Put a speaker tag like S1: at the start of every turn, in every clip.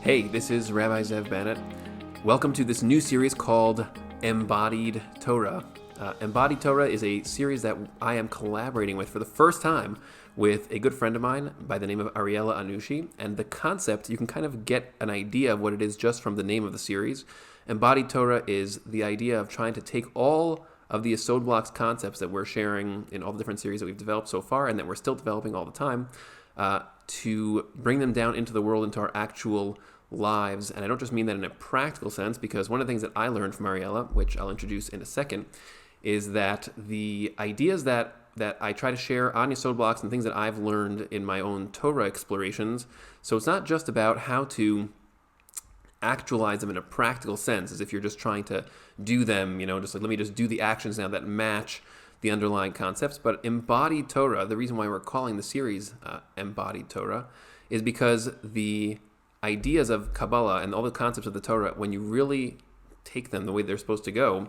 S1: Hey, this is Rabbi Zev Bennett. Welcome to this new series called Embodied Torah. Embodied Torah is a series that I am collaborating with for the first time with a good friend of mine by the name of Ariella Anushi. And the concept, you can kind of get an idea of what it is just from the name of the series. Embodied Torah is the idea of trying to take all of the Yesod Blocks concepts that we're sharing in all the different series that we've developed so far and that we're still developing all the time, to bring them down into the world, into our actual lives. And I don't just mean that in a practical sense, because one of the things that I learned from Ariella, which I'll introduce in a second, is that the ideas that I try to share on Yesod Blocks and things that I've learned in my own Torah explorations. So it's not just about how to actualize them in a practical sense, as if you're just trying to do them, just like, let me just do the actions now that match the underlying concepts. But Embodied Torah, the reason why we're calling the series Embodied Torah, is because the ideas of Kabbalah and all the concepts of the Torah, when you really take them the way they're supposed to go,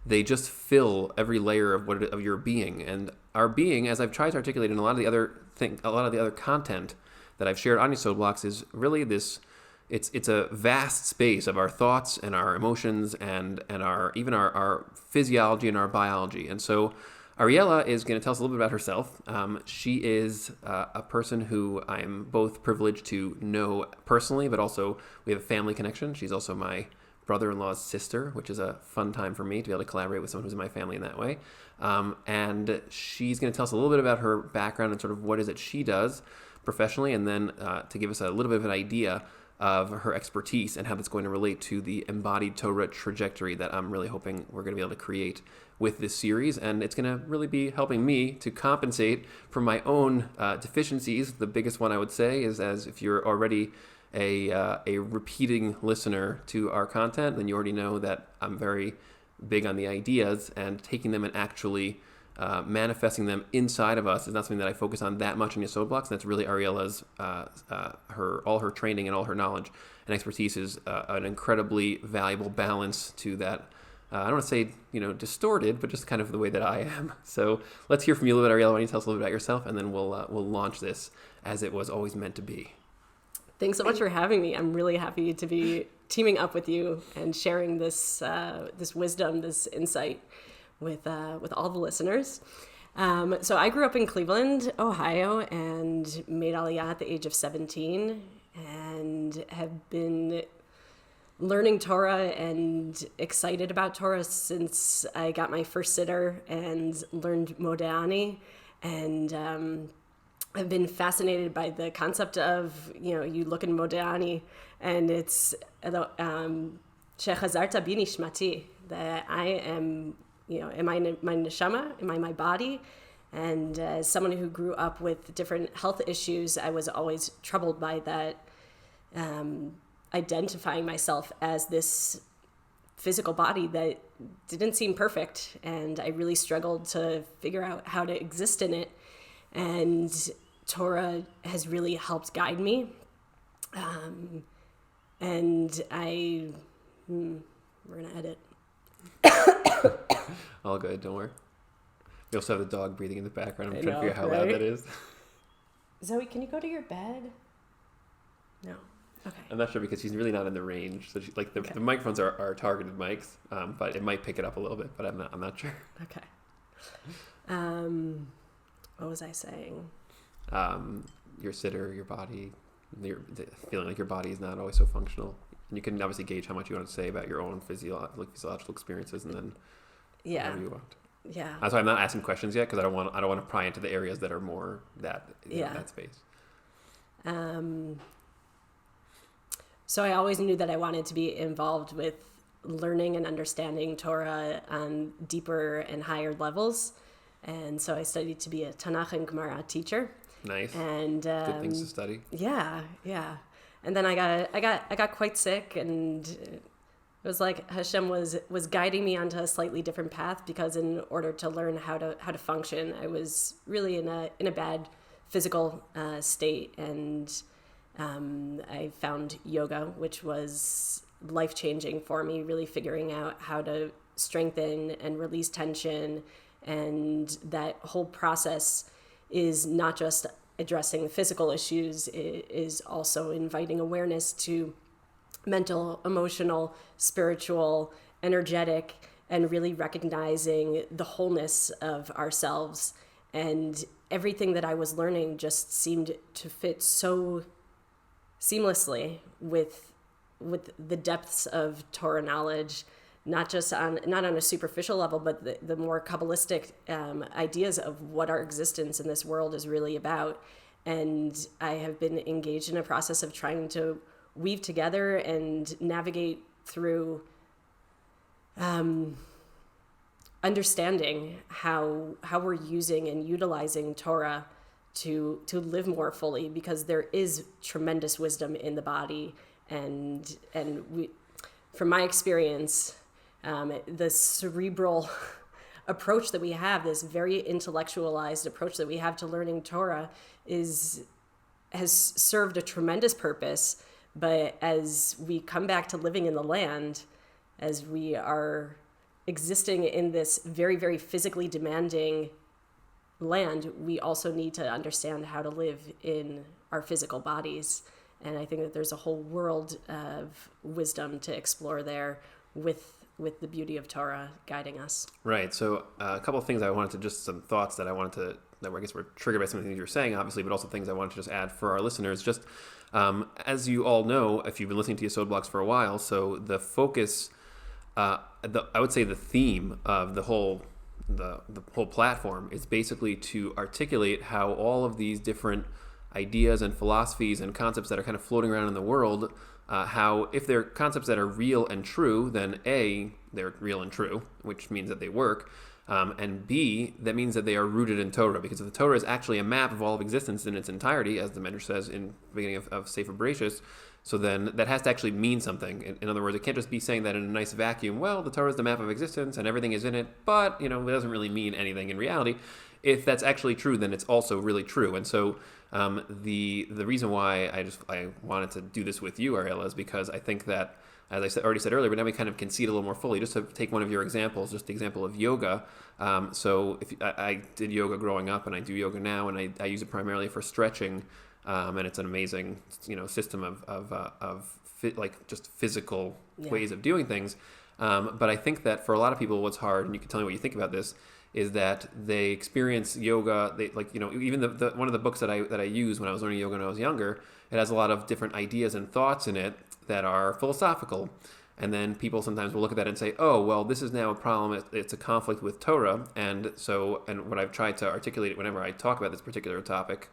S1: they just fill every layer of your being. And our being, as I've tried to articulate in a lot of the other content that I've shared on Yesod Blocks, is really this. It's a vast space of our thoughts and our emotions and our physiology and our biology. And so Ariella is going to tell us a little bit about herself. She is a person who I'm both privileged to know personally, but also we have a family connection. She's also my brother-in-law's sister, which is a fun time for me to be able to collaborate with someone who's in my family in that way. And she's going to tell us a little bit about her background and sort of what is it she does professionally, and then to give us a little bit of an idea of her expertise and how that's going to relate to the Embodied Torah trajectory that I'm really hoping we're going to be able to create with this series. And it's going to really be helping me to compensate for my own deficiencies. The biggest one I would say is, as if you're already a repeating listener to our content, then you already know that I'm very big on the ideas, and taking them and actually manifesting them inside of us is not something that I focus on that much in Yesod Blocks. And that's really Ariella's, all her training and all her knowledge and expertise is an incredibly valuable balance to that. I don't want to say, distorted, but just kind of the way that I am. So let's hear from you a little bit, Ariella. Why don't you tell us a little bit about yourself, and then we'll launch this as it was always meant to be.
S2: Thanks so much for having me. I'm really happy to be teaming up with you and sharing this wisdom, this insight with all the listeners. So I grew up in Cleveland, Ohio, and made Aliyah at the age of 17, and have been learning Torah and excited about Torah since I got my first sitter and learned Modani. And I've been fascinated by the concept of, you look in Modani and it's Shechazarta binishmati, that I am, am I my neshama? Am I my body? And as someone who grew up with different health issues, I was always troubled by that, identifying myself as this physical body that didn't seem perfect. And I really struggled to figure out how to exist in it. And Torah has really helped guide me. And we're going to edit.
S1: All good, don't worry. We also have the dog breathing in the background. I'm trying to figure out how loud that is.
S2: Zoe, can you go to your bed? No. Okay.
S1: I'm not sure because she's really not in the range. So the microphones are targeted mics, but it might pick it up a little bit, but I'm not sure.
S2: Okay. What was I saying?
S1: Your sitter, your body, feeling like your body is not always so functional. And you can obviously gauge how much you want to say about your own physiological experiences, and then whatever you want.
S2: Yeah.
S1: That's why I'm not asking questions yet, because I don't want to pry into the areas that are more that space.
S2: So I always knew that I wanted to be involved with learning and understanding Torah on deeper and higher levels. And so I studied to be a Tanakh and Gemara teacher.
S1: Nice.
S2: And
S1: good things to study.
S2: Yeah. And then I got quite sick, and it was like Hashem was guiding me onto a slightly different path, because in order to learn how to function, I was really in a bad physical state, and I found yoga, which was life-changing for me, really figuring out how to strengthen and release tension. And that whole process is not just addressing the physical issues, it is also inviting awareness to mental, emotional, spiritual, energetic, and really recognizing the wholeness of ourselves. And everything that I was learning just seemed to fit so seamlessly with the depths of Torah knowledge, not on a superficial level, but the more Kabbalistic ideas of what our existence in this world is really about. And I have been engaged in a process of trying to weave together and navigate through understanding how we're using and utilizing Torah to live more fully, because there is tremendous wisdom in the body, and we, from my experience, the cerebral approach that we have, this very intellectualized approach that we have to learning Torah, has served a tremendous purpose. But as we come back to living in the land, as we are existing in this very, very physically demanding land, we also need to understand how to live in our physical bodies. And I think that there's a whole world of wisdom to explore there with the beauty of Torah guiding us.
S1: Right. So a couple of things I wanted to, just some thoughts that I wanted to, that I guess were triggered by some of the things you were saying, obviously, but also things I wanted to just add for our listeners. Just as you all know, if you've been listening to Yesod Blocks for a while, so the focus, I would say the theme of the whole platform is basically to articulate how all of these different ideas and philosophies and concepts that are kind of floating around in the world, how if they're concepts that are real and true, then A, they're real and true, which means that they work, and B, that means that they are rooted in Torah, because if the Torah is actually a map of all of existence in its entirety, as the Medrash says in the beginning of Sefer Bereshis, so then that has to actually mean something. In other words, it can't just be saying that in a nice vacuum, well, the Torah is the map of existence and everything is in it, but, it doesn't really mean anything in reality. If that's actually true, then it's also really true. And so the reason why I wanted to do this with you, Ariella, is because I think that, as I already said earlier, but now we kind of can see it a little more fully. Just to take one of your examples, just the example of yoga. So if I did yoga growing up, and I do yoga now, and I use it primarily for stretching, and it's an amazing system of just physical ways of doing things. But I think that for a lot of people, what's hard, and you can tell me what you think about this, is that they experience yoga. They even the one of the books that I use when I was learning yoga when I was younger, it has a lot of different ideas and thoughts in it that are philosophical. And then people sometimes will look at that and say, oh, well, this is now a problem. It's a conflict with Torah. And what I've tried to articulate whenever I talk about this particular topic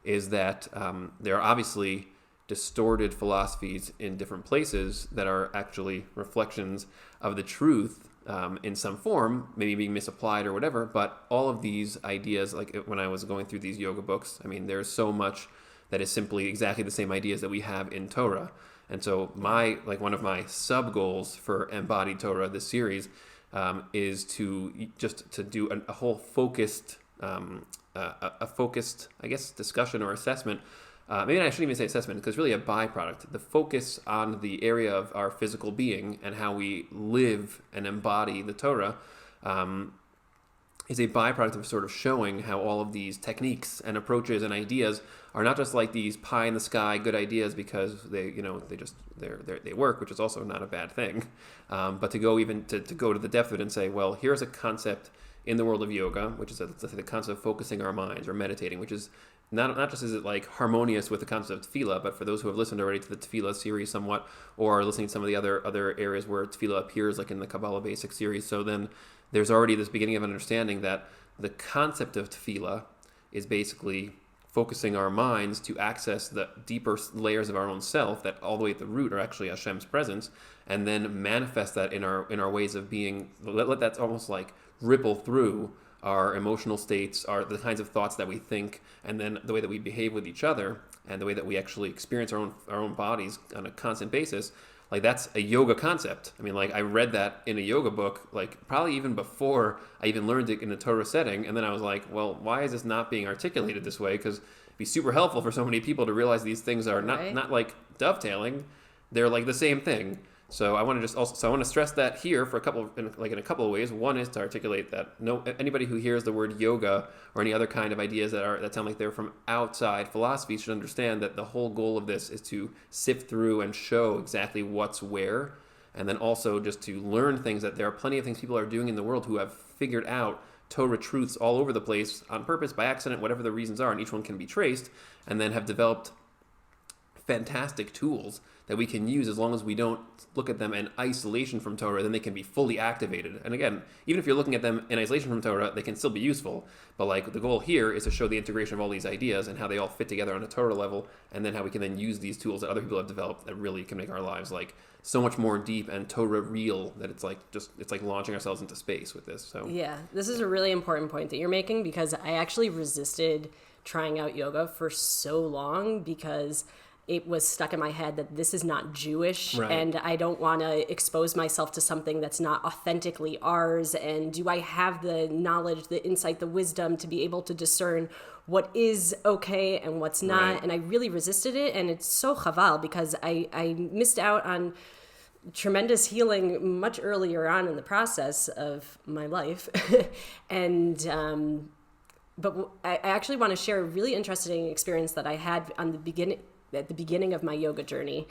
S1: is that there are obviously distorted philosophies in different places that are actually reflections of the truth in some form, maybe being misapplied or whatever. But all of these ideas, like when I was going through these yoga books, I mean, there's so much that is simply exactly the same ideas that we have in Torah. And so one of my sub goals for Embodied Torah, this series, is to do a whole focused, I guess, discussion or assessment. Maybe I shouldn't even say assessment, because it's really a byproduct. The focus on the area of our physical being and how we live and embody the Torah is a byproduct of sort of showing how all of these techniques and approaches and ideas are not just like these pie in the sky good ideas because they work, which is also not a bad thing, but to go to the depth of it and say, well, here's a concept in the world of yoga, which is the concept of focusing our minds or meditating, which is not just is it like harmonious with the concept of tefillah, but for those who have listened already to the tefillah series somewhat, or are listening to some of the other areas where tefillah appears, like in the Kabbalah Basic series, so then there's already this beginning of understanding that the concept of tefillah is basically focusing our minds to access the deeper layers of our own self that all the way at the root are actually Hashem's presence, and then manifest that in our ways of being. Let that almost like ripple through our emotional states, the kinds of thoughts that we think, and then the way that we behave with each other, and the way that we actually experience our own bodies on a constant basis. Like, that's a yoga concept. I mean, like, I read that in a yoga book, like, probably even before I even learned it in a Torah setting, and then I was like, well, why is this not being articulated this way? Because it'd be super helpful for so many people to realize these things are not like dovetailing, they're like the same thing. So I want to stress that here for in a couple of ways. One is to articulate that anybody who hears the word yoga or any other kind of ideas that sound like they're from outside philosophy should understand that the whole goal of this is to sift through and show exactly what's where, and then also just to learn things, that there are plenty of things people are doing in the world who have figured out Torah truths all over the place on purpose, by accident, whatever the reasons are, and each one can be traced, and then have developed fantastic tools that we can use. As long as we don't look at them in isolation from Torah, then they can be fully activated. And again, even if you're looking at them in isolation from Torah, they can still be useful. But like the goal here is to show the integration of all these ideas and how they all fit together on a Torah level, and then how we can then use these tools that other people have developed that really can make our lives like so much more deep and Torah real, that it's like launching ourselves into space with this. So
S2: yeah, this is a really important point that you're making, because I actually resisted trying out yoga for so long because it was stuck in my head that this is not Jewish,
S1: right,
S2: and I don't want to expose myself to something that's not authentically ours. And do I have the knowledge, the insight, the wisdom to be able to discern what is okay and what's not?
S1: Right.
S2: And I really resisted it. And it's so chaval, because I missed out on tremendous healing much earlier on in the process of my life. But I actually want to share a really interesting experience that I had at the beginning of my yoga journey,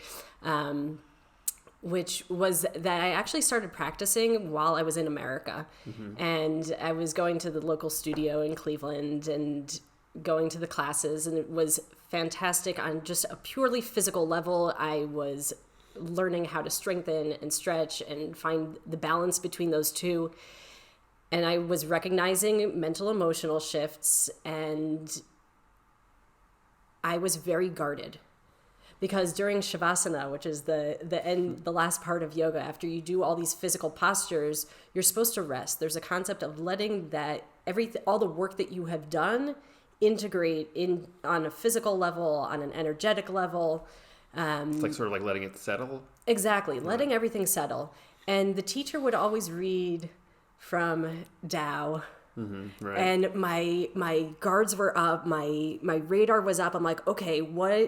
S2: which was that I actually started practicing while I was in America. Mm-hmm. And I was going to the local studio in Cleveland and going to the classes, and it was fantastic on just a purely physical level. I was learning how to strengthen and stretch and find the balance between those two. And I was recognizing mental emotional shifts, and I was very guarded, because during Shavasana, which is the last part of yoga, after you do all these physical postures, you're supposed to rest. There's a concept of letting all the work that you have done integrate in on a physical level, on an energetic level.
S1: It's like sort of like letting it settle.
S2: Exactly, letting everything settle. And the teacher would always read from Tao. Mm-hmm, right. And my guards were up, my radar was up. I'm like, okay,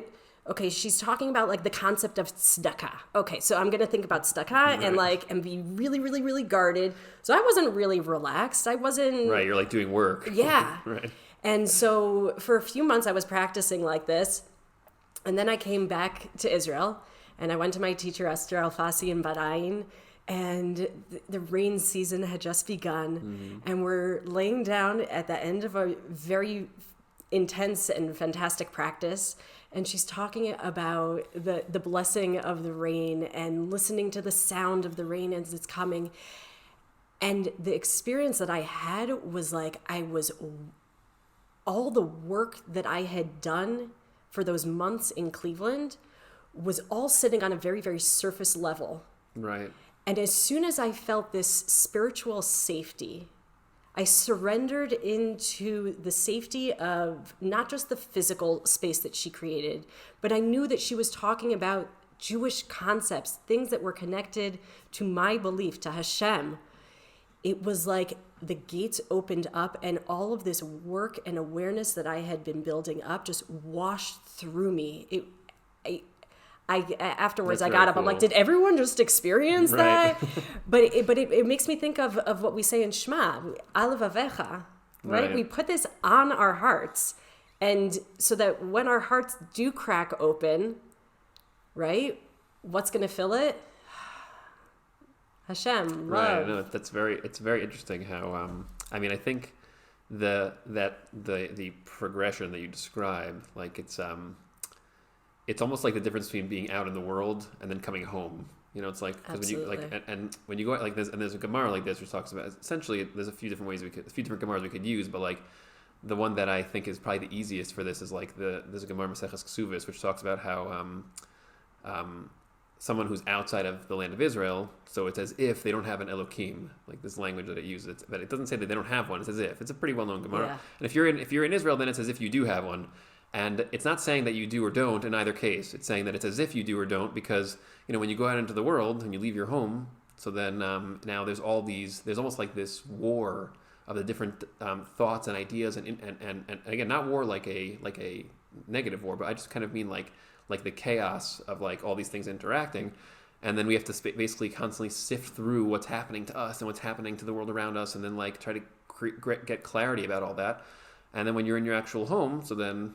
S2: she's talking about like the concept of tzedakah. Okay, so I'm gonna think about tzedakah, right, and be really, really, really guarded. So I wasn't really relaxed. I wasn't.
S1: Right, you're like doing work.
S2: Yeah.
S1: Right.
S2: And so for a few months I was practicing like this, and then I came back to Israel, and I went to my teacher Esther Alfasi in Bahrain. And the rain season had just begun, mm-hmm, and we're laying down at the end of a very intense and fantastic practice. And she's talking about the blessing of the rain and listening to the sound of the rain as it's coming. And the experience that I had was like, all the work that I had done for those months in Cleveland was all sitting on a very, very surface level.
S1: Right.
S2: And as soon as I felt this spiritual safety, I surrendered into the safety of not just the physical space that she created, but I knew that she was talking about Jewish concepts, things that were connected to my belief, to Hashem. It was like the gates opened up, and all of this work and awareness that I had been building up just washed through me. Afterwards, I got up. Cool. I'm like, did everyone just experience that? But it makes me think of what we say in Shema, Alev Avecha, right? We put this on our hearts, and so that when our hearts do crack open, right, what's going to fill it? Hashem, love.
S1: Right. No, it's very interesting how I mean, I think the progression that you described, like it's almost like the difference between being out in the world and then coming home. You know, it's like, because when you like, and when you go out like this, and there's a Gemara like this which talks about, essentially there's a few different Gemaras we could use, but like the one that I think is probably the easiest for this is like there's a Gemara Maseches Ksuvos which talks about how someone who's outside of the land of Israel, so it's as if they don't have an Elohim, like this language that it uses, but it doesn't say that they don't have one. It's as if. It's a pretty well-known Gemara. Yeah. And if you're in Israel, then it's as if you do have one. And it's not saying that you do or don't in either case. It's saying that it's as if you do or don't, because, you know, when you go out into the world and you leave your home, so then now there's almost like this war of the different thoughts and ideas, and again, not war like a negative war, but I just kind of mean like the chaos of like all these things interacting. and then we have to basically constantly sift through what's happening to us and what's happening to the world around us, and then like try to get clarity about all that. And then when you're in your actual home, so then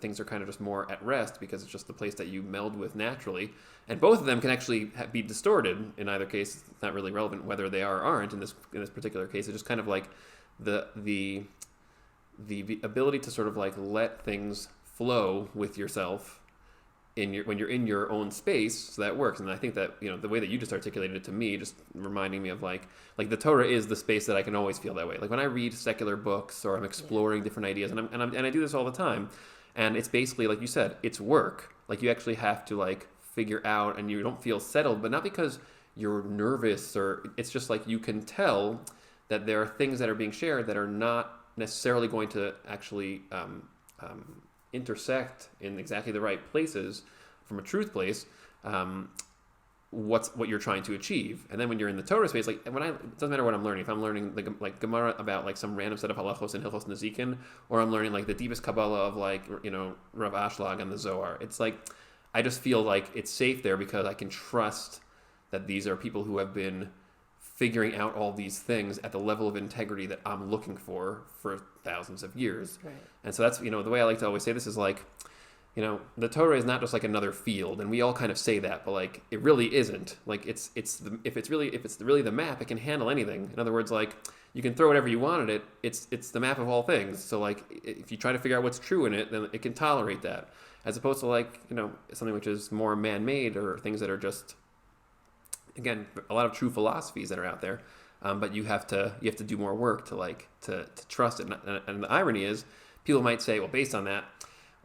S1: things are kind of just more at rest because it's just the place that you meld with naturally. And both of them can actually be distorted. In either case, it's not really relevant whether they are or aren't. In this particular case, it's just kind of like the ability to sort of like let things flow with yourself when you're in your own space, so that works. And I think that the way that you just articulated it to me, just reminding me of like the Torah is the space that I can always feel that way. Like when I read secular books or I'm exploring different ideas, and I do this all the time, and it's basically like you said, it's work. Like you actually have to like figure out, and you don't feel settled, but not because you're nervous, or it's just like you can tell that there are things that are being shared that are not necessarily going to actually intersect in exactly the right places from a truth place, what you're trying to achieve. And then when you're in the Torah space, like it doesn't matter what I'm learning. If I'm learning like Gemara about like some random set of halachos and Hilchos Nezikin, or I'm learning like the deepest Kabbalah of like Rav Ashlag and the Zohar, it's like I just feel like it's safe there because I can trust that these are people who have been figuring out all these things at the level of integrity that I'm looking for thousands of years.
S2: Right.
S1: And so that's, the way I like to always say this is like, the Torah is not just like another field, and we all kind of say that, but like it really isn't. Like if it's really the map, it can handle anything. In other words, like you can throw whatever you want at it. It's the map of all things. So like if you try to figure out what's true in it, then it can tolerate that, as opposed to like something which is more man-made, or things that are just, again, a lot of true philosophies that are out there, but you have to do more work to trust it. And the irony is, people might say, well, based on that,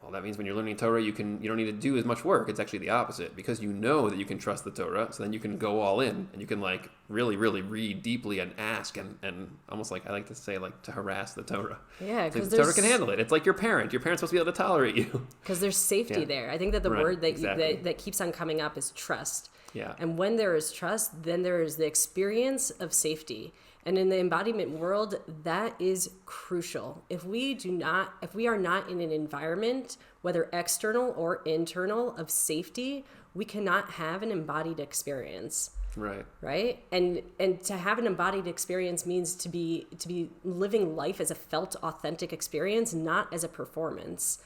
S1: well, that means when you're learning Torah, you don't need to do as much work. It's actually the opposite, because you know that you can trust the Torah, so then you can go all in, and you can like really, really read deeply and ask and almost like I like to say like to harass the Torah.
S2: Yeah, because
S1: the Torah can handle it. It's like your parent. Your parent's supposed to be able to tolerate you.
S2: Because there's safety there. I think that the word that
S1: exactly.
S2: that keeps on coming up is trust.
S1: Yeah.
S2: And when there is trust, then there is the experience of safety. And in the embodiment world, that is crucial. If we are not in an environment, whether external or internal, of safety, we cannot have an embodied experience. Right. And to have an embodied experience means to be living life as a felt, authentic experience, not as a performance.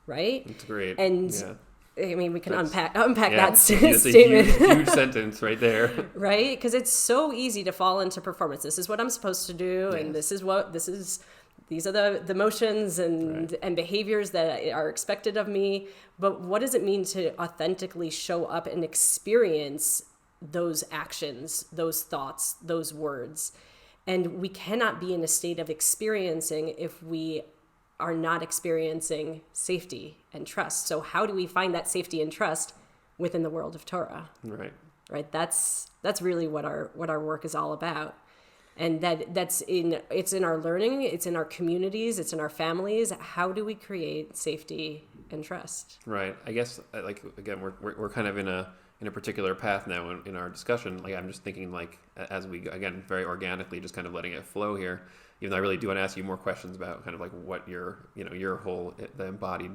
S2: Right.
S1: That's great.
S2: And I mean, we can unpack that
S1: statement.
S2: It's
S1: a huge sentence right there.
S2: Right? Because it's so easy to fall into performance. This is what I'm supposed to do, and these are the motions and behaviors that are expected of me. But what does it mean to authentically show up and experience those actions, those thoughts, those words? And we cannot be in a state of experiencing if we are not experiencing safety and trust. So how do we find that safety and trust within the world of Torah? Right. That's really what our work is all about. And it's in our learning, it's in our communities, it's in our families. How do we create safety and trust?
S1: Right. I guess like again, we're kind of in a particular path now in our discussion. Like I'm just thinking like as we again very organically just kind of letting it flow here. Even though I really do want to ask you more questions about kind of like what your whole the embodied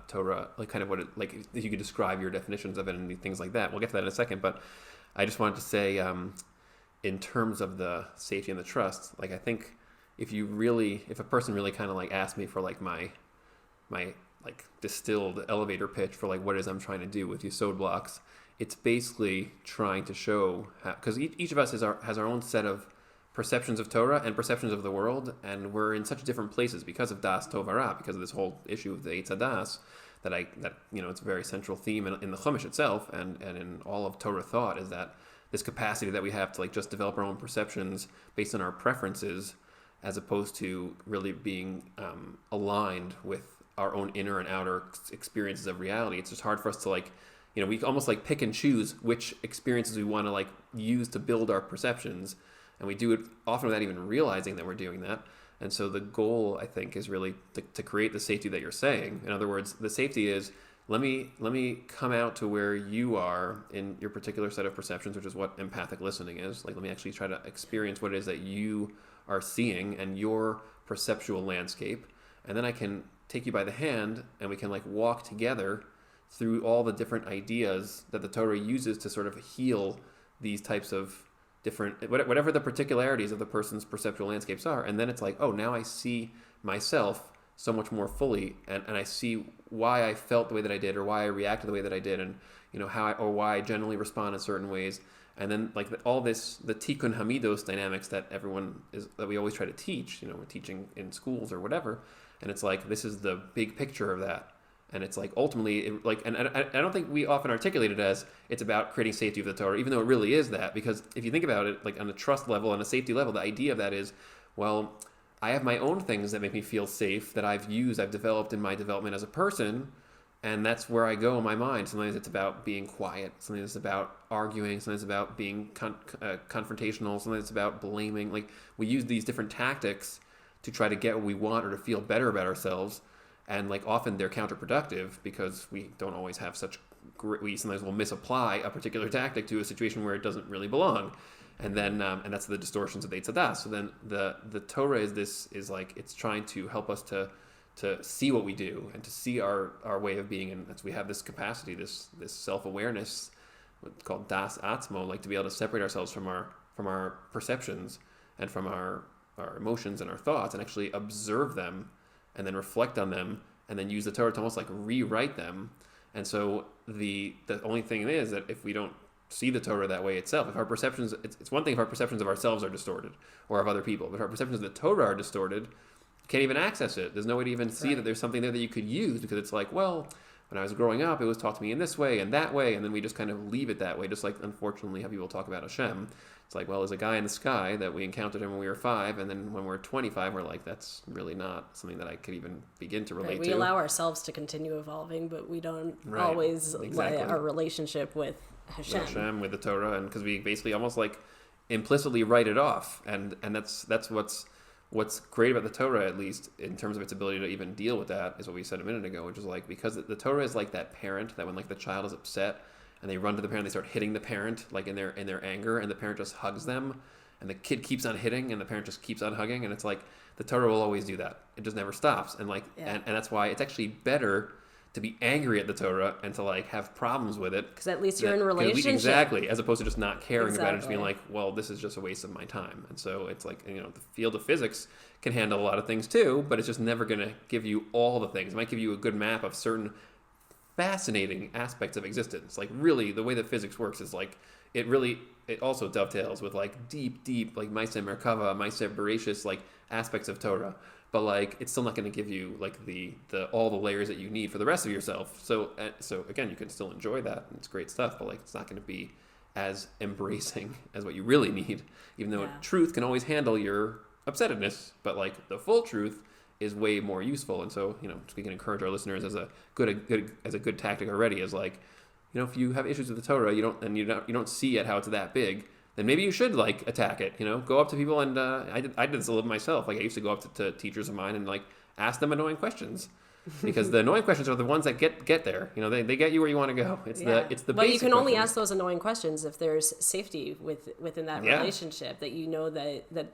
S1: Torah, like kind of what it, like if you could describe your definitions of it and things like that. We'll get to that in a second, but I just wanted to say in terms of the safety and the trust, like I think if a person really kind of like asked me for like my like distilled elevator pitch for like what it is I'm trying to do with Yesod blocks, it's basically trying to show how, because each of us has our own set of perceptions of Torah and perceptions of the world, and we're in such different places because of Das Tov Hara, because of this whole issue of the Eitz HaDas, that it's a very central theme in the Chumash itself and in all of Torah thought, is that this capacity that we have to like just develop our own perceptions based on our preferences, as opposed to really being aligned with our own inner and outer experiences of reality. It's just hard for us to like, we almost like pick and choose which experiences we want to like use to build our perceptions. And we do it often without even realizing that we're doing that. And so the goal, I think, is really to create the safety that you're saying. In other words, the safety is, let me come out to where you are in your particular set of perceptions, which is what empathic listening is. Like, let me actually try to experience what it is that you are seeing and your perceptual landscape. And then I can take you by the hand and we can like walk together through all the different ideas that the Torah uses to sort of heal these types of different, whatever the particularities of the person's perceptual landscapes are. And then it's like, oh, now I see myself so much more fully, and I see why I felt the way that I did, or why I reacted the way that I did, and or why I generally respond in certain ways. And then like all this, the tikkun hamidos dynamics that we always try to teach, we're teaching in schools or whatever. And it's like, this is the big picture of that. And it's like, ultimately, and I don't think we often articulate it as it's about creating safety of the Torah, even though it really is that. Because if you think about it, like on a trust level, on a safety level, the idea of that is, well, I have my own things that make me feel safe that I've developed in my development as a person. And that's where I go in my mind. Sometimes it's about being quiet. Sometimes it's about arguing. Sometimes it's about being confrontational. Sometimes it's about blaming. Like, we use these different tactics to try to get what we want or to feel better about ourselves. And like often they're counterproductive because we don't always have we sometimes will misapply a particular tactic to a situation where it doesn't really belong. And then, and that's the distortions of Eitz Hadas. So then the Torah is like, it's trying to help us to see what we do and to see our way of being. And we have this capacity, this self-awareness, what's called das atzmo, like to be able to separate ourselves from our perceptions and from our emotions and our thoughts, and actually observe them and then reflect on them and then use the Torah to almost like rewrite them. And so the only thing is that if we don't see the Torah that way itself, if our perceptions, it's one thing if our perceptions of ourselves are distorted or of other people, but if our perceptions of the Torah are distorted, you can't even access it. There's no way to even see that there's something there that you could use, because it's like, well, when I was growing up, it was taught to me in this way and that way, and then we just kind of leave it that way, just like, unfortunately, how people talk about Hashem. It's like, well, there's a guy in the sky that we encountered him when we were 5, and then when we're 25, we're like, that's really not something that I could even begin to relate to.
S2: We allow ourselves to continue evolving, but we don't always let our relationship with Hashem.
S1: With the Torah, and because we basically almost like implicitly write it off, and that's what's great about the Torah, at least in terms of its ability to even deal with that, is what we said a minute ago, which is like, because the Torah is like that parent that when like the child is upset and they run to the parent, they start hitting the parent like in their anger, and the parent just hugs them, and the kid keeps on hitting and the parent just keeps on hugging, and it's like the Torah will always do that. It just never stops, and like and that's why it's actually better to be angry at the Torah and to like have problems with it,
S2: because at least you're in a relationship,
S1: exactly, as opposed to just not caring about it, just being like, well, this is just a waste of my time. And so it's like, the field of physics can handle a lot of things too, but it's just never going to give you all the things. It might give you a good map of certain fascinating aspects of existence. Like, really, the way that physics works is like, it also dovetails with like deep like Maaseh Merkava, Maaseh Bereshis, like aspects of Torah. But like, it's still not going to give you like the all the layers that you need for the rest of yourself. So again, you can still enjoy that, and it's great stuff. But like, it's not going to be as embracing as what you really need. Even though truth can always handle your upsetness, but like the full truth is way more useful. And so we can encourage our listeners as a good tactic already, is like, if you have issues with the Torah, you don't see it how it's that big, then maybe you should like attack it. Go up to people, and I did this a little myself. Like, I used to go up to teachers of mine and like ask them annoying questions, because the annoying questions are the ones that get there. They get you where you want to go. It's the basic.
S2: But you can only ask those annoying questions if there's safety within that relationship, that that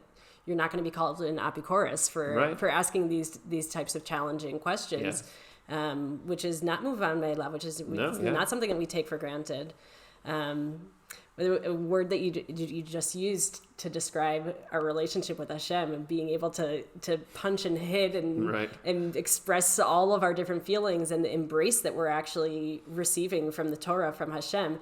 S2: you're not going to be called an apicorus for asking these types of challenging questions, which is not muvan me'elav, which is not something that we take for granted. A word that you just used to describe our relationship with Hashem, and being able to punch and hit and express all of our different feelings, and the embrace that we're actually receiving from the Torah, from Hashem.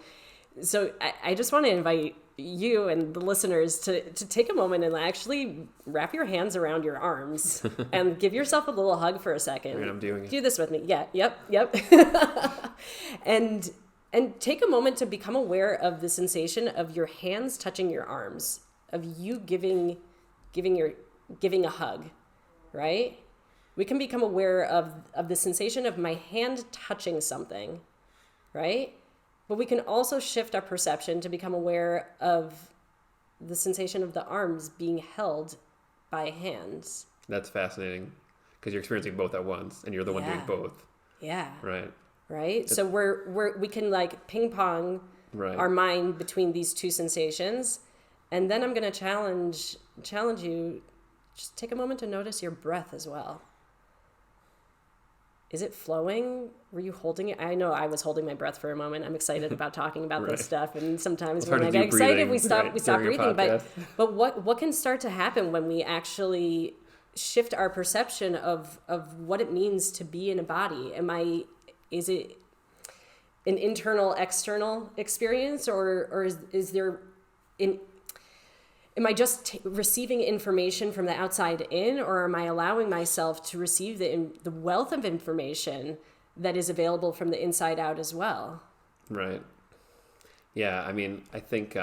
S2: So I just want to invite you and the listeners to take a moment and actually wrap your hands around your arms and give yourself a little hug for a second.
S1: Right, I'm doing it.
S2: Do this with me. Yeah. Yep. And take a moment to become aware of the sensation of your hands touching your arms, of you giving a hug, right? We can become aware of the sensation of my hand touching something, right? But we can also shift our perception to become aware of the sensation of the arms being held by hands.
S1: That's fascinating, because you're experiencing both at once, and you're the one doing both.
S2: Yeah.
S1: Right.
S2: So we can like ping pong our mind between these two sensations, and then I'm going to challenge you. Just take a moment to notice your breath as well. is it flowing? Were you holding it? I know I was holding my breath for a moment. I'm excited about talking about
S1: Right.
S2: this stuff, and sometimes
S1: It's
S2: when
S1: hard
S2: I
S1: to
S2: get
S1: do
S2: excited,
S1: breathing,
S2: we stop
S1: right,
S2: we stop
S1: during a
S2: breathing. But
S1: podcast.
S2: what can start to happen when we actually shift our perception of what it means to be in a body? Is it an internal external experience, or is there in am I just receiving information from the outside in, or am I allowing myself to receive the wealth of information that is available from the inside out as well?
S1: Right. Yeah, I mean, I think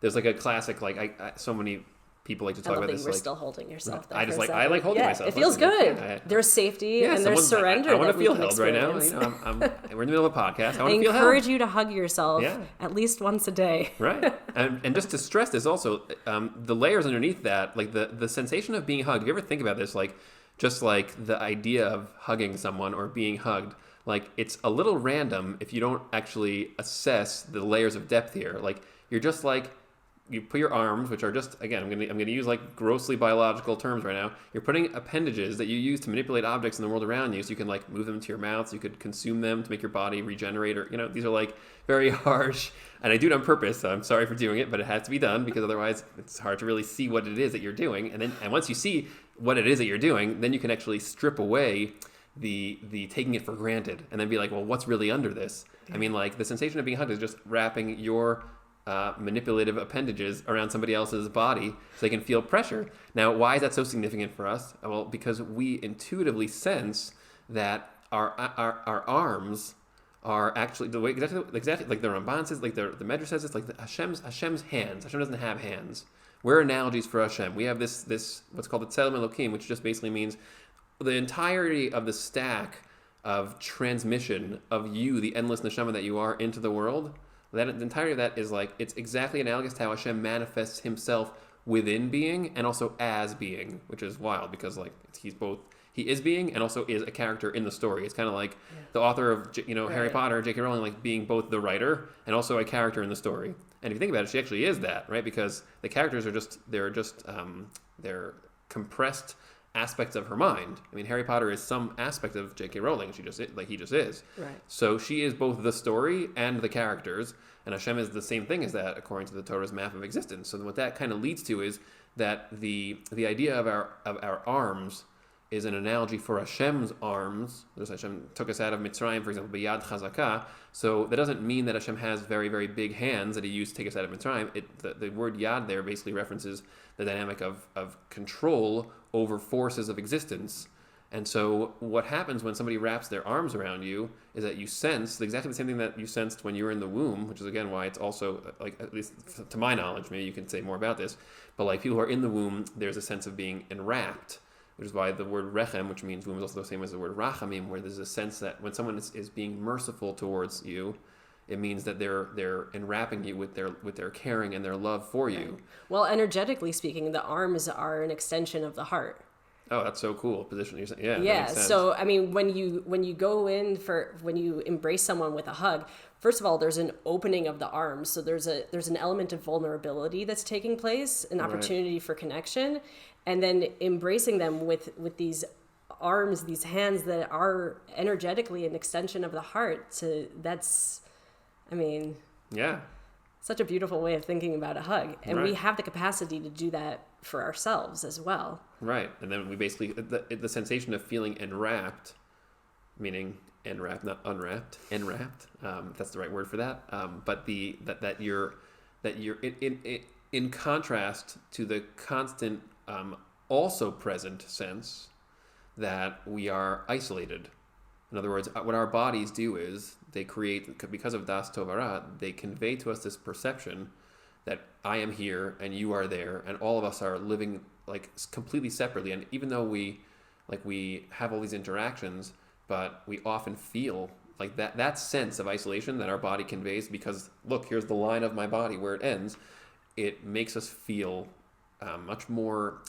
S1: there's like a classic, like so many people like to
S2: I
S1: talk
S2: love
S1: about
S2: that
S1: this.
S2: you were
S1: like,
S2: still holding yourself there
S1: I
S2: for
S1: just
S2: a
S1: like
S2: second.
S1: I like holding myself.
S2: It feels
S1: Listen,
S2: good.
S1: yeah,
S2: There's safety and there's surrender
S1: I want
S2: that
S1: to
S2: we
S1: feel
S2: can
S1: held right now.
S2: experience.
S1: We're in the middle of a podcast. I
S2: I
S1: want to feel held.
S2: encourage you to hug yourself
S1: Yeah.
S2: at least once a day.
S1: Right. And just to stress this also, the layers underneath that, like the sensation of being hugged. If you ever think about this, like just like the idea of hugging someone or being hugged, like it's a little random if you don't actually assess the layers of depth here. Like you're just like, you put your arms, which are just, again, I'm gonna use like grossly biological terms right now. You're putting appendages that you use to manipulate objects in the world around you, so you can like move them into your mouth, so you could consume them to make your body regenerate, or these are like very harsh, and I do it on purpose, so I'm sorry for doing it, but it has to be done because otherwise it's hard to really see what it is that you're doing. And once you see what it is that you're doing, then you can actually strip away the taking it for granted, and then be like, well, what's really under this? I mean, like the sensation of being hugged is just wrapping your manipulative appendages around somebody else's body so they can feel pressure. Now, why is that so significant for us? Well, because we intuitively sense that our arms are actually the way exactly like the Ramban says, like the Medrash says, it's like Hashem's hands. Hashem doesn't have hands. We're analogies for Hashem. We have this what's called the Tzelem Elokim, which just basically means the entirety of the stack of transmission of you, the endless neshama that you are, into the world. The entirety of that is like, it's exactly analogous to how Hashem manifests himself within being and also as being, which is wild because like he is being and also is a character in the story. It's kind of like the author of Harry Potter, J.K. Rowling, like being both the writer and also a character in the story. And if you think about it, she actually is that, right? Because the characters are they're compressed aspects of her mind. I mean, Harry Potter is some aspect of J.K. Rowling. He just is. Right. So she is both the story and the characters, and Hashem is the same thing as that, according to the Torah's map of existence. So what that kind of leads to is that the idea of our arms is an analogy for Hashem's arms. Hashem took us out of Mitzrayim, for example, b'yad chazakah. So that doesn't mean that Hashem has very, very big hands that he used to take us out of Mitzrayim. The word yad there basically references the dynamic of control over forces of existence. And so what happens when somebody wraps their arms around you is that you sense exactly the same thing that you sensed when you were in the womb, which is again why it's also, like, at least to my knowledge, maybe you can say more about this, but like people who are in the womb, there's a sense of being enwrapped, which is why the word rechem, which means womb, is also the same as the word rachamim, where there's a sense that when someone is being merciful towards you, it means that they're enwrapping you with their caring and their love for you.
S2: Well, energetically speaking, the arms are an extension of the heart.
S1: Oh, that's so cool. Position. Yeah.
S2: Yeah. So, I mean, when you go in when you embrace someone with a hug, first of all, there's an opening of the arms. So there's an element of vulnerability that's taking place, an opportunity for connection, and then embracing them with these arms, these hands that are energetically an extension of the heart. So that's, I mean,
S1: yeah,
S2: such a beautiful way of thinking about a hug. And we have the capacity to do that for ourselves as well. Right.
S1: And then we basically, the sensation of feeling enwrapped, meaning enwrapped, not unwrapped, enwrapped, if that's the right word for that. But that you're in contrast to the constant, also present sense that we are isolated. In other words, what our bodies do is they create, because of Das Tovara, they convey to us this perception that I am here and you are there, and all of us are living like completely separately. And even though we have all these interactions, but we often feel like that sense of isolation that our body conveys, because look, here's the line of my body where it ends. It makes us feel much more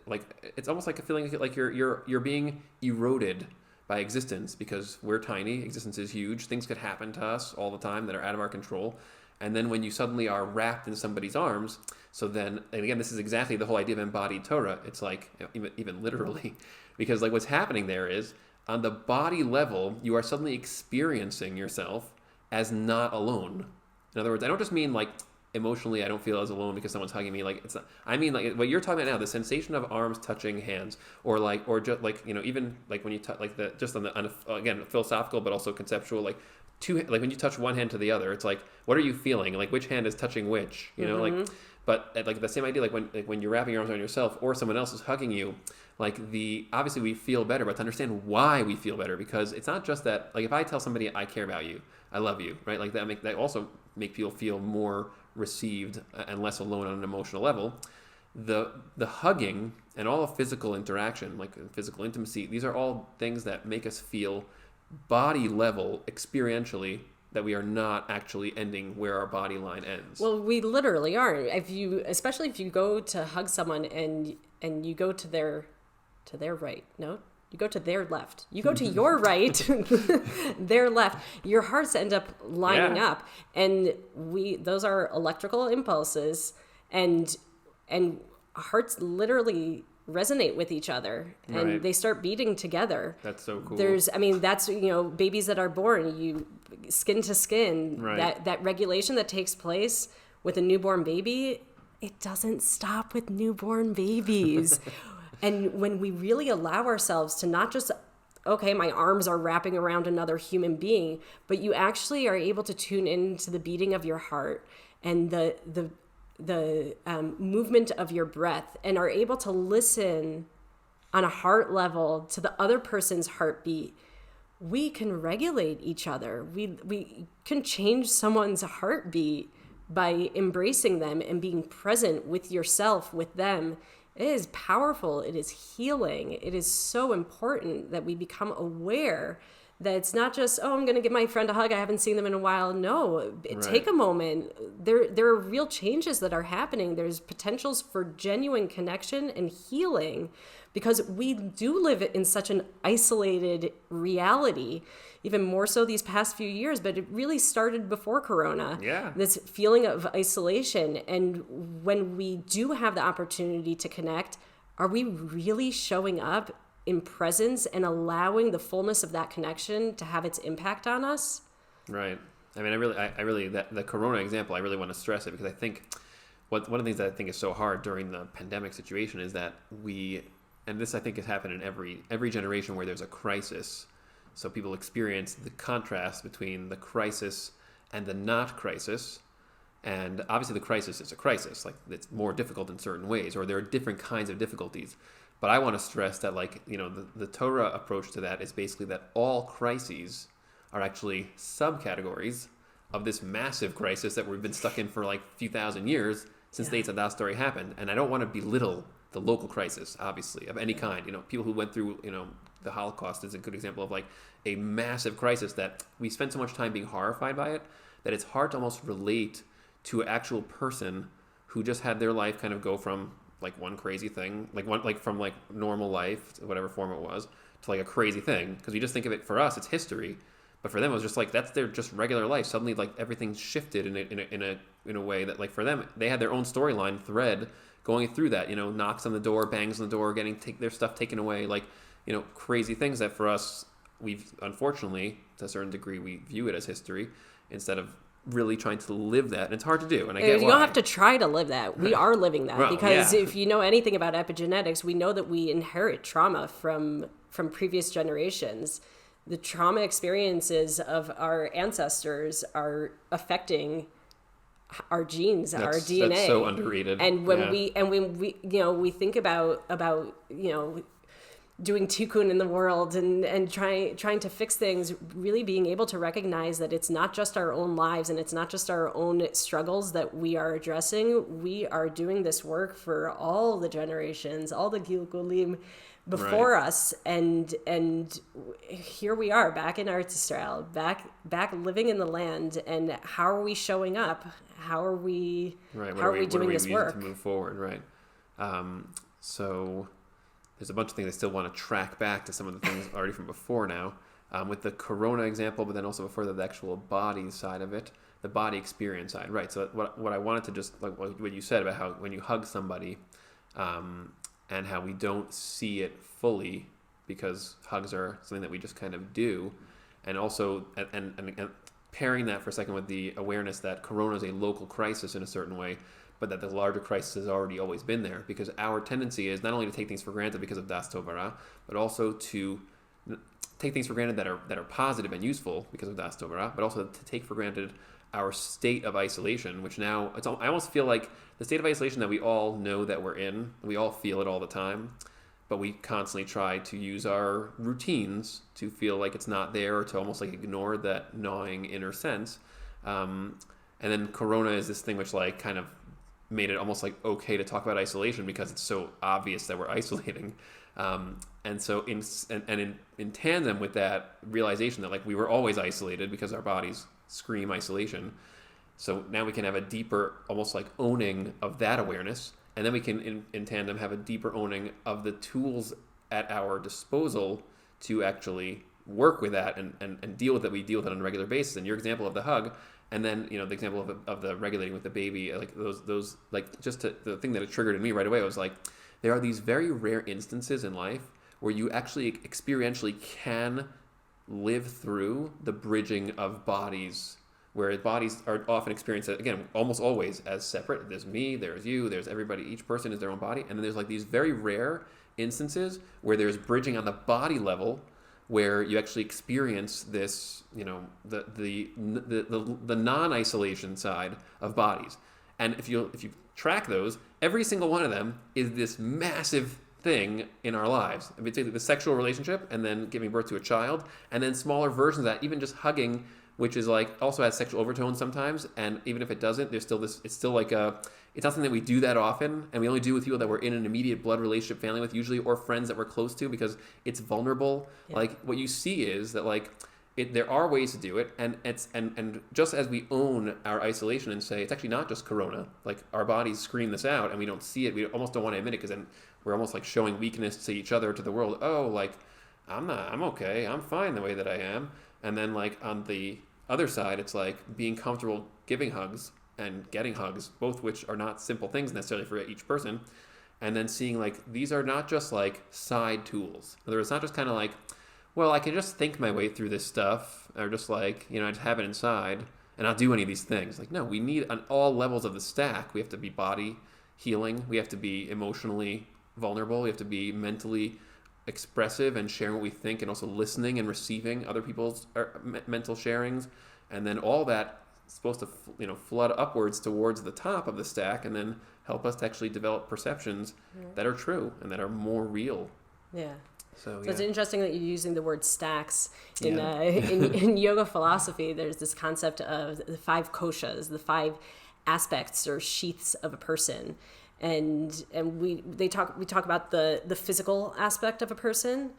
S1: like, it's almost like a feeling like you're being eroded by existence, because we're tiny. Existence is huge. Things could happen to us all the time that are out of our control. And then when you suddenly are wrapped in somebody's arms, so then, and again, this is exactly the whole idea of embodied Torah. It's like, even literally, because like what's happening there is on the body level, you are suddenly experiencing yourself as not alone. In other words, I don't just mean like emotionally I don't feel as alone because someone's hugging me. Like it's not, I mean like what you're talking about now, the sensation of arms touching hands, or just like, you know, even like when you touch like the just on a, again, philosophical but also conceptual, like like when you touch one hand to the other, it's like, what are you feeling? Like which hand is touching which, you know, like, but like the same idea, like when you're wrapping your arms around yourself or someone else is hugging you, like obviously we feel better, but to understand why we feel better, because it's not just that, like if I tell somebody I care about you, I love you, right? Like that also make people feel more received and less alone on an emotional level. The hugging and all of physical interaction, like physical intimacy, these are all things that make us feel body level experientially that we are not actually ending where our body line ends.
S2: Well, we literally are. Especially if you go to hug someone and you go to their right, no, you go to their left. You go to your right, their left. Your hearts end up lining up, and those are electrical impulses, and hearts literally resonate with each other, and they start beating together.
S1: That's so cool.
S2: That's, you know, babies that are born, you skin to skin, that regulation that takes place with a newborn baby, it doesn't stop with newborn babies. And when we really allow ourselves to not just, okay, my arms are wrapping around another human being, but you actually are able to tune into the beating of your heart and the movement of your breath, and are able to listen on a heart level to the other person's heartbeat, we can regulate each other. We can change someone's heartbeat by embracing them and being present with yourself, with them. It is powerful. It is healing. It is so important that we become aware that it's not just, oh, I'm going to give my friend a hug, I haven't seen them in a while. No, take a moment. There are real changes that are happening. There's potentials for genuine connection and healing, because we do live in such an isolated reality, even more so these past few years, but it really started before Corona.
S1: Yeah.
S2: This feeling of isolation. And when we do have the opportunity to connect, are we really showing up in presence and allowing the fullness of that connection to have its impact on us?
S1: Right. I mean, I really, that the Corona example, I really want to stress it, because I think one of the things that I think is so hard during the pandemic situation is that and this I think has happened in every generation where there's a crisis. So people experience the contrast between the crisis and the not crisis. And obviously the crisis is a crisis. Like, it's more difficult in certain ways, or there are different kinds of difficulties. But I want to stress that, like, you know, the Torah approach to that is basically that all crises are actually subcategories of this massive crisis that we've been stuck in for like a few thousand years since the Eitz Hadas story happened. And I don't want to belittle the local crisis, obviously, of any kind. You know, people who went through, you know, the Holocaust is a good example of like a massive crisis that we spend so much time being horrified by it that it's hard to almost relate to an actual person who just had their life kind of go from like one crazy thing, from like normal life, whatever form it was, to like a crazy thing. Because we just think of it, for us, it's history, but for them it was just like that's their just regular life. Suddenly, like, everything shifted in a way that, like, for them, they had their own storyline thread going through that. You know, knocks on the door, bangs on the door, getting their stuff taken away, like, you know, crazy things that for us, we've, unfortunately, to a certain degree, we view it as history instead of really trying to live that. And it's hard to do, and I get why.
S2: You don't have to try to live that. We are living that. Because
S1: yeah.
S2: If you know anything about epigenetics, we know that we inherit trauma from previous generations. The trauma experiences of our ancestors are affecting our genes, our DNA.
S1: That's so underrated.
S2: And when we you know, we think about you know, doing tikkun in the world and trying to fix things, really being able to recognize that it's not just our own lives and it's not just our own struggles that we are addressing. We are doing this work for all the generations, all the Gilgulim before us, and here we are back in Eretz Israel, back living in the land. And how are we showing up? How are we doing this work
S1: to move forward? Right. So there's a bunch of things I still want to track back to some of the things already from before now, with the Corona example, but then also before the actual body side of it, the body experience side. Right. So what I wanted to just, like what you said about how when you hug somebody, and how we don't see it fully because hugs are something that we just kind of do. And also, and pairing that for a second with the awareness that Corona is a local crisis in a certain way, but that the larger crisis has already always been there, because our tendency is not only to take things for granted because of Das Tovara, but also to take things for granted that are positive and useful because of Das Tovara, but also to take for granted our state of isolation, which now, I almost feel like the state of isolation that we all know that we're in, we all feel it all the time, but we constantly try to use our routines to feel like it's not there, or to almost like ignore that gnawing inner sense. And then Corona is this thing which like kind of made it almost like okay to talk about isolation because it's so obvious that we're isolating. And so in tandem with that realization that like we were always isolated because our bodies scream isolation. So now we can have a deeper, almost like owning of that awareness. And then we can, in tandem, have a deeper owning of the tools at our disposal to actually work with that and deal with it. We deal with it on a regular basis. And your example of the hug, and then the example of the regulating with the baby, like those like the thing that it triggered in me right away was like, there are these very rare instances in life where you actually experientially can live through the bridging of bodies, where bodies are often experienced, again, almost always as separate. There's me, there's you, there's everybody, each person is their own body. And then there's like these very rare instances where there's bridging on the body level, where you actually experience this, the non-isolation side of bodies. And if you track those, every single one of them is this massive thing in our lives. I mean, the sexual relationship, and then giving birth to a child, and then smaller versions of that, even just hugging, which is like also has sexual overtones sometimes. And even if it doesn't, there's still this, it's still like it's not something that we do that often, and we only do with people that we're in an immediate blood relationship family with usually, or friends that we're close to, because it's vulnerable. Yeah. Like what you see is that like there are ways to do it, and and just as we own our isolation and say it's actually not just Corona, like our bodies scream this out and we don't see it, we almost don't want to admit it, because then we're almost like showing weakness to each other, to the world. Oh, like I'm okay, I'm fine the way that I am. And then like on the other side, it's like being comfortable giving hugs and getting hugs, both which are not simple things necessarily for each person. And then seeing like these are not just like side tools. In other words, it's not just kind of like, well, I can just think my way through this stuff, or just like, I just have it inside and not do any of these things. Like, no, we need on all levels of the stack. We have to be body healing. We have to be emotionally vulnerable. We have to be mentally expressive and sharing what we think, and also listening and receiving other people's mental sharings. And then all that is supposed to, flood upwards towards the top of the stack, and then help us to actually develop perceptions that are true and that are more real.
S2: Yeah.
S1: So
S2: it's interesting that you're using the word stacks in yoga philosophy. There's this concept of the 5 koshas, the 5 aspects or sheaths of a person, and we talk about the physical aspect of a person,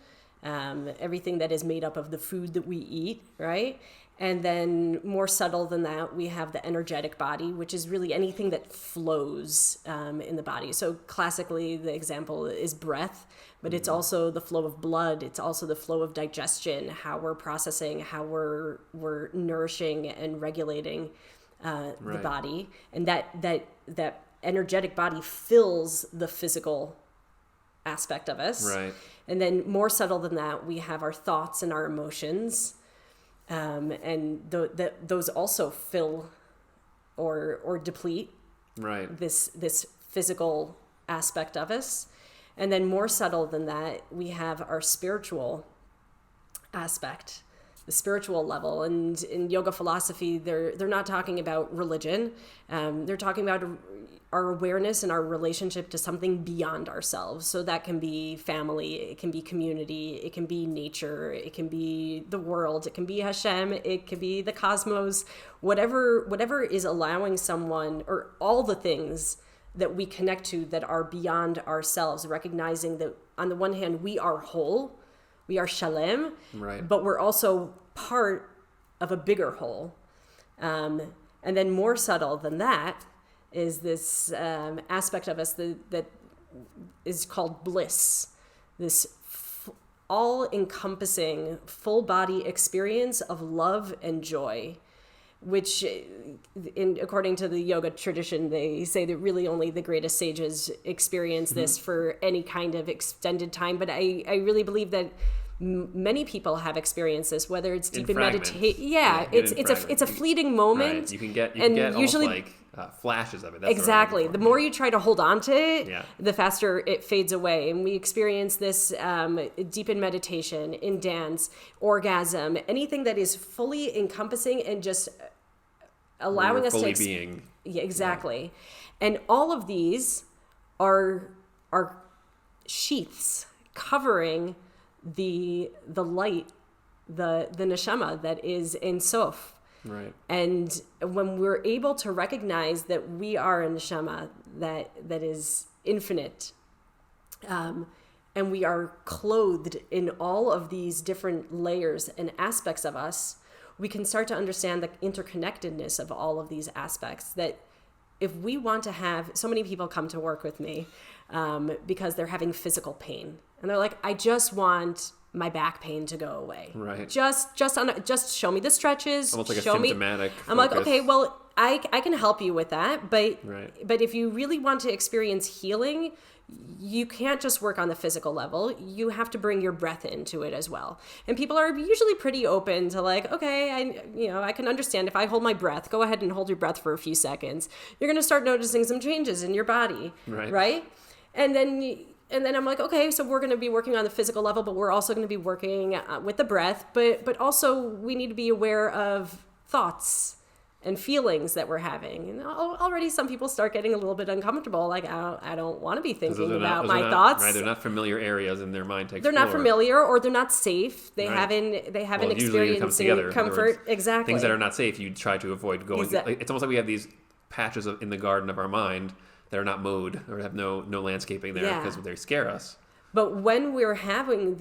S2: everything that is made up of the food that we eat, right? And then more subtle than that, we have the energetic body, which is really anything that flows in the body. So classically, the example is breath, but it's also the flow of blood. It's also the flow of digestion, how we're processing, how we're nourishing and regulating the body. And that energetic body fills the physical aspect of us.
S1: Right.
S2: And then more subtle than that, we have our thoughts and our emotions. And those also fill or deplete this physical aspect of us. And then more subtle than that, we have our spiritual aspect, the spiritual level. And in yoga philosophy, they're not talking about religion. They're talking about our awareness and our relationship to something beyond ourselves. So that can be family, it can be community, it can be nature, it can be the world, it can be Hashem, it can be the cosmos, whatever is allowing someone, or all the things that we connect to that are beyond ourselves, recognizing that on the one hand, we are whole, we are shalem, but we're also part of a bigger whole. And then more subtle than that is this aspect of us that is called bliss, this all-encompassing full body experience of love and joy. which according to the yoga tradition, they say that really only the greatest sages experience this for any kind of extended time. But I really believe that many people have experienced this, whether it's deep in meditation. It's a fleeting moment.
S1: Right. You can get
S2: usually
S1: almost like flashes of it. That's
S2: exactly. The more you try to hold on to it, the faster it fades away. And we experience this deep in meditation, in dance, orgasm, anything that is fully encompassing and just allowing us
S1: fully being.
S2: Yeah, exactly. Yeah. And all of these are sheaths covering the light, the neshama that is in Sof.
S1: Right.
S2: And when we're able to recognize that we are a neshama that is infinite, and we are clothed in all of these different layers and aspects of us, we can start to understand the interconnectedness of all of these aspects. That if we want to have, so many people come to work with me because they're having physical pain. And they're like, I just want my back pain to go away.
S1: Right.
S2: Just show me the stretches.
S1: Almost like
S2: show
S1: a symptomatic
S2: I'm like, okay, well, I can help you with that. But if you really want to experience healing, you can't just work on the physical level. You have to bring your breath into it as well. And people are usually pretty open to like, okay, I can understand if I hold my breath. Go ahead and hold your breath for a few seconds. You're going to start noticing some changes in your body. Right? And then I'm like, okay, so we're going to be working on the physical level, but we're also going to be working with the breath. But also we need to be aware of thoughts and feelings that we're having. And already some people start getting a little bit uncomfortable. Like, I don't want to be thinking about my thoughts.
S1: Right, they're not familiar areas in their mind to explore.
S2: They're not familiar, or they're not safe. They haven't experienced comfort. Exactly.
S1: Things that are not safe, you try to avoid going. It's almost like we have these patches in the garden of our mind that are not mowed or have no landscaping there because they scare us.
S2: But when we're having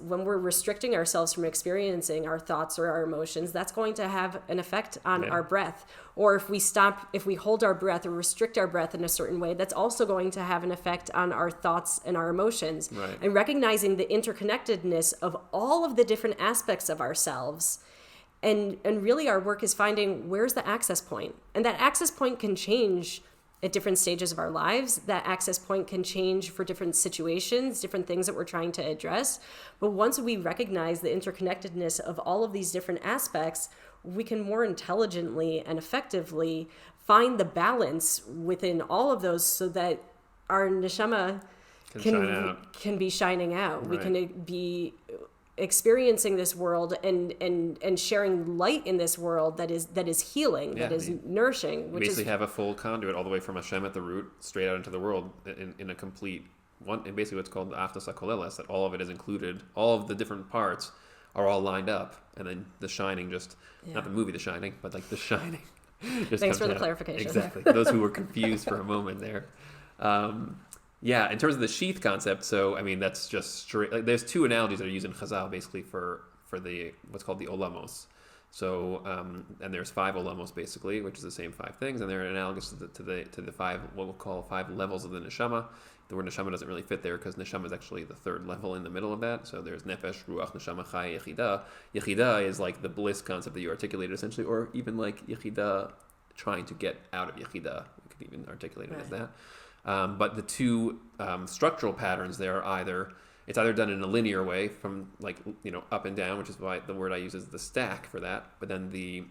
S2: when we're restricting ourselves from experiencing our thoughts or our emotions, that's going to have an effect on our breath. Or if we hold our breath or restrict our breath in a certain way, that's also going to have an effect on our thoughts and our emotions.
S1: Right.
S2: And recognizing the interconnectedness of all of the different aspects of ourselves. And really our work is finding where's the access point. And that access point can change at different stages of our lives. That access point can change for different situations, different things that we're trying to address. But once we recognize the interconnectedness of all of these different aspects, we can more intelligently and effectively find the balance within all of those so that our neshama can be shining out. Right. We can be experiencing this world and sharing light in this world that is healing, that is nourishing.
S1: Which basically have a full conduit all the way from Hashem at the root straight out into the world in a complete one. And basically what's called the Aftas HaKoleles, that all of it is included. All of the different parts are all lined up, and then the shining not the movie The Shining, but like the shining.
S2: Thanks for the clarification.
S1: Exactly. Those who were confused for a moment there. In terms of the sheath concept, so I mean that's just straight. Like, there's two analogies that are used in Chazal basically for the what's called the olamos. So and there's 5 olamos basically, which is the same 5 things, and they're analogous to the 5 what we'll call 5 levels of the neshama. The word neshama doesn't really fit there because neshama is actually the 3rd level in the middle of that. So there's nefesh, ruach, neshama, chai, yechida. Yechida is like the bliss concept that you articulated essentially, or even like yechida trying to get out of yechida. You could even articulate it as that. But the two structural patterns there are it's either done in a linear way from up and down, which is why the word I use is the stack for that. But then the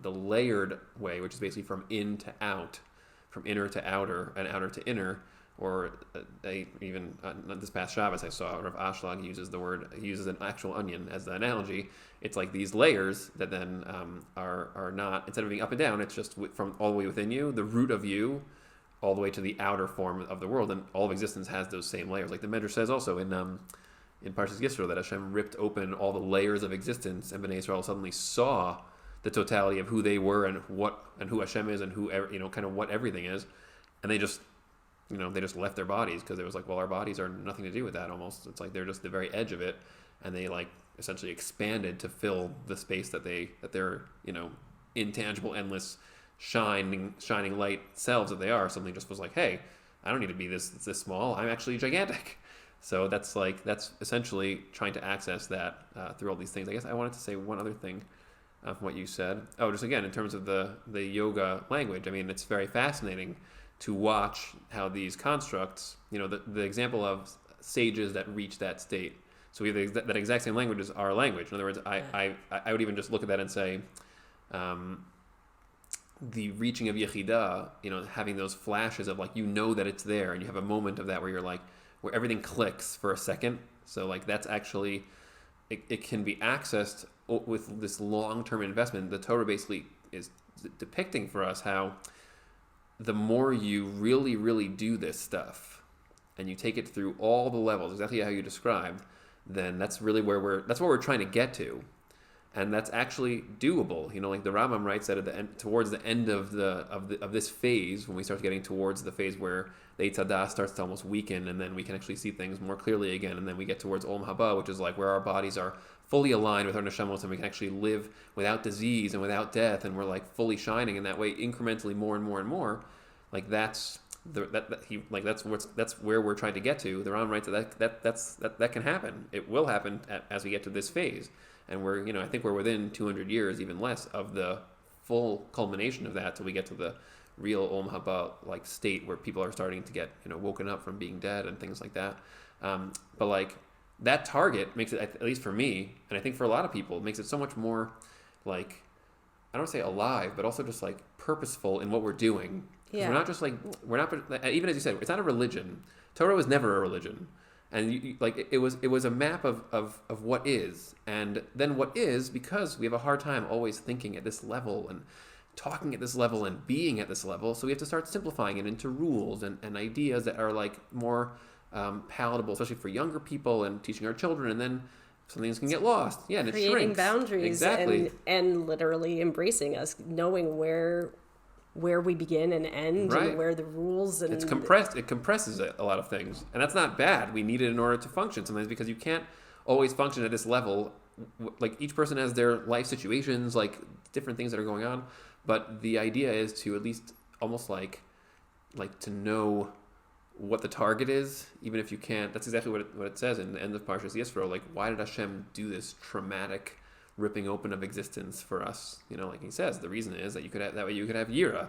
S1: layered way, which is basically from in to out, from inner to outer and outer to inner, or this past Shabbos I saw Rav Ashlag uses an actual onion as the analogy. It's like these layers that then are not, instead of being up and down, it's just from all the way within you, the root of you, all the way to the outer form of the world, and all of existence has those same layers. Like the Medrash says also in Parshas Yisro that Hashem ripped open all the layers of existence, and Bnei Israel suddenly saw the totality of who they were and who Hashem is and who kind of what everything is, and they just left their bodies because it was like, well, our bodies are nothing to do with that. Almost, it's like they're just the very edge of it, and they like essentially expanded to fill the space that they're intangible, endless, shining light selves that they are. Something just was like, hey, I don't need to be this small. I'm actually gigantic. So that's essentially trying to access that through all these things. I guess I wanted to say one other thing. from what you said. Oh, just again, in terms of the yoga language, I mean, it's very fascinating to watch how these constructs, the example of sages that reach that state. So we have that exact same language as our language. In other words, I would even just look at that and say, the reaching of Yechidah, having those flashes of like, that it's there, and you have a moment of that where you're like, where everything clicks for a second. So like that's actually, it can be accessed with this long-term investment. The Torah basically is depicting for us how the more you really, really do this stuff and you take it through all the levels, exactly how you described, then that's really that's what we're trying to get to. And that's actually doable. Like the Rambam writes that at the end, towards the end of this phase, when we start getting towards the phase where the Eitz Hadas starts to almost weaken, and then we can actually see things more clearly again, and then we get towards Olam Haba, which is like where our bodies are fully aligned with our neshamos, and we can actually live without disease and without death, and we're like fully shining in that way, incrementally more and more and more. Like that's where we're trying to get to. The Rambam writes that can happen. It will happen as we get to this phase. And I think we're within 200 years, even less, of the full culmination of that till we get to the real Olam Haba like state where people are starting to get woken up from being dead and things like that. But like that target makes it, at least for me, and I think for a lot of people, it makes it so much more like, I don't want to say alive, but also just like purposeful in what we're doing. Yeah. We're not even as you said, it's not a religion. Torah was never a religion. And it was a map of what is, and then what is, because we have a hard time always thinking at this level and talking at this level and being at this level, so we have to start simplifying it into rules and ideas that are like more palatable, especially for younger people, and teaching our children, and then some things can get lost. Yeah, and
S2: creating
S1: it shrinks.
S2: Boundaries,
S1: exactly,
S2: and literally embracing us, knowing where we begin and end,
S1: right.
S2: And where the rules and
S1: it's compressed. It compresses a lot of things, and that's not bad. We need it in order to function sometimes, because you can't always function at this level. Like each person has their life situations, like different things that are going on. But the idea is to at least almost like to know what the target is, even if you can't. That's exactly what it says in the end of Parshas Yisro. Like, why did Hashem do this traumatic ripping open of existence for us? Like he says, the reason is that you could have yira,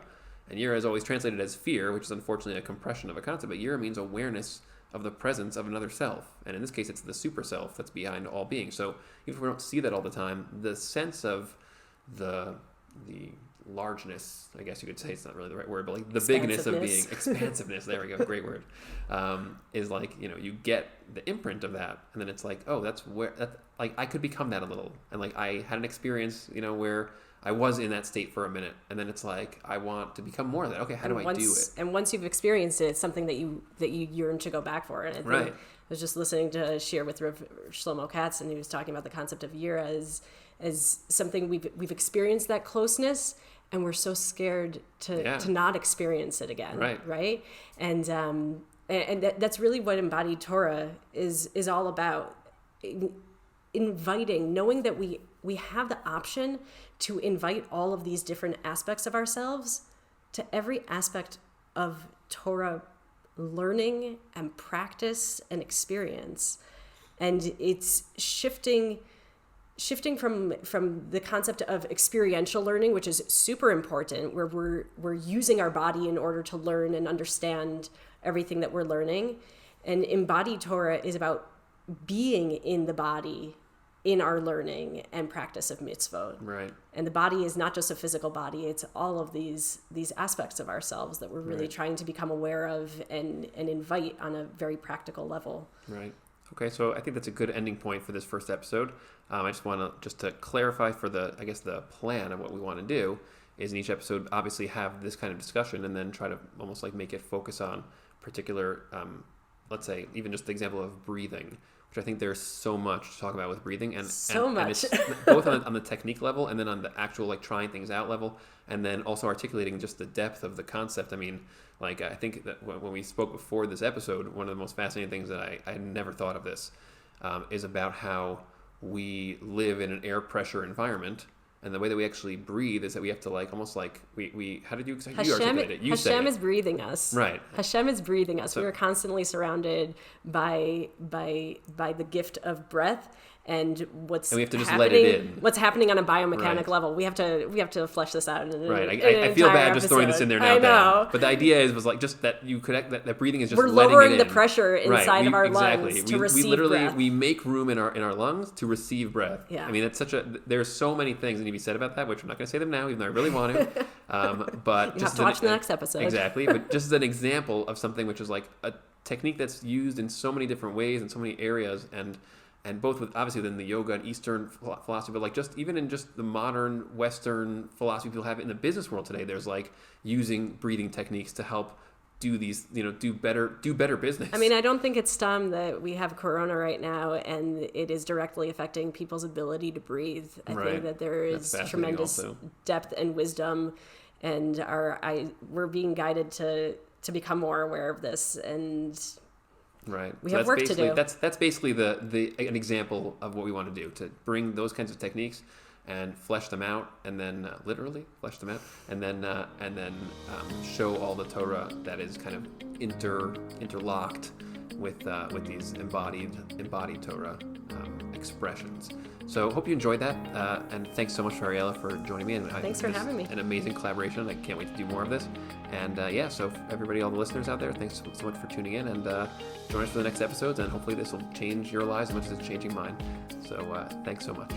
S1: and yira is always translated as fear, which is unfortunately a compression of a concept. But yira means awareness of the presence of another self, and in this case, it's the super self that's behind all being. So even if we don't see that all the time, the sense of the largeness, I guess you could say, it's not really the right word, but like the bigness of being, expansiveness, there we go, great word, is like, you get the imprint of that, and then it's like, oh, that's where, like I could become that a little, and like I had an experience, where I was in that state for a minute, and then it's like, I want to become more of that. Okay, how do I do it? And
S2: once you've experienced it, it's something that you yearn to go back for. And I think I was just listening to a shir with Rav Shlomo Katz, and he was talking about the concept of yira as something we've experienced that closeness, and we're so scared to not experience it again, right? And that's really what embodied Torah is all about. Inviting, knowing that we have the option to invite all of these different aspects of ourselves to every aspect of Torah learning and practice and experience. And it's shifting from the concept of experiential learning, which is super important, where we're using our body in order to learn and understand everything that we're learning. And embodied Torah is about being in the body in our learning and practice of mitzvot.
S1: Right.
S2: And the body is not just a physical body, it's all of these aspects of ourselves that we're really trying to become aware of and invite on a very practical level.
S1: Right. Okay, so I think that's a good ending point for this first episode. I just want to clarify for the plan of what we want to do is in each episode obviously have this kind of discussion, and then try to almost like make it focus on particular, let's say even just the example of breathing, which I think there's so much to talk about with breathing, and it's both on the technique level, and then on the actual like trying things out level, and then also articulating just the depth of the concept. I mean, like I think that when we spoke before this episode, one of the most fascinating things that I had never thought of this is about how we live in an air pressure environment, and the way that we actually breathe is that we have to like almost like we how did you articulate it?
S2: Hashem is breathing us.
S1: Right.
S2: Hashem is breathing us. So, we are constantly surrounded by the gift of breath, and what's
S1: And we have to just
S2: happening,
S1: let it in.
S2: what's happening on a biomechanic
S1: Right.
S2: level. We have to flesh this out.
S1: Right. I feel bad just throwing this in there now.
S2: I know.
S1: Ben. But the idea was like just that you could that breathing is just
S2: We're
S1: letting
S2: lowering
S1: it in.
S2: the pressure inside of our
S1: exactly.
S2: lungs to receive
S1: we literally
S2: breath.
S1: we make room in our lungs to receive breath.
S2: Yeah.
S1: I mean, it's there's so many things that need to be said about that, which I'm not going to say them now, even though I really want to. But
S2: You
S1: just
S2: have to watch the next episode.
S1: Exactly. But just as an example of something which is like a technique that's used in so many different ways in so many areas, and both with obviously within the yoga and Eastern philosophy, but like just even in just the modern Western philosophy people have in the business world today, there's like using breathing techniques to help do these, do better business.
S2: I mean, I don't think it's dumb that we have corona right now and it is directly affecting people's ability to breathe. I think that there is tremendous depth and wisdom, and we're being guided to become more aware of this, and
S1: right.
S2: We have work to do.
S1: That's basically an example of what we want to do, to bring those kinds of techniques and flesh them out, and then literally flesh them out, and then show all the Torah that is kind of interlocked with these embodied Torah expressions. So hope you enjoyed that, and thanks so much, Ariella, for joining me. And
S2: thanks for having me.
S1: An amazing collaboration. I can't wait to do more of this. And so everybody, all the listeners out there, thanks so much for tuning in, and join us for the next episodes. And hopefully this will change your lives as much as it's changing mine. So thanks so much.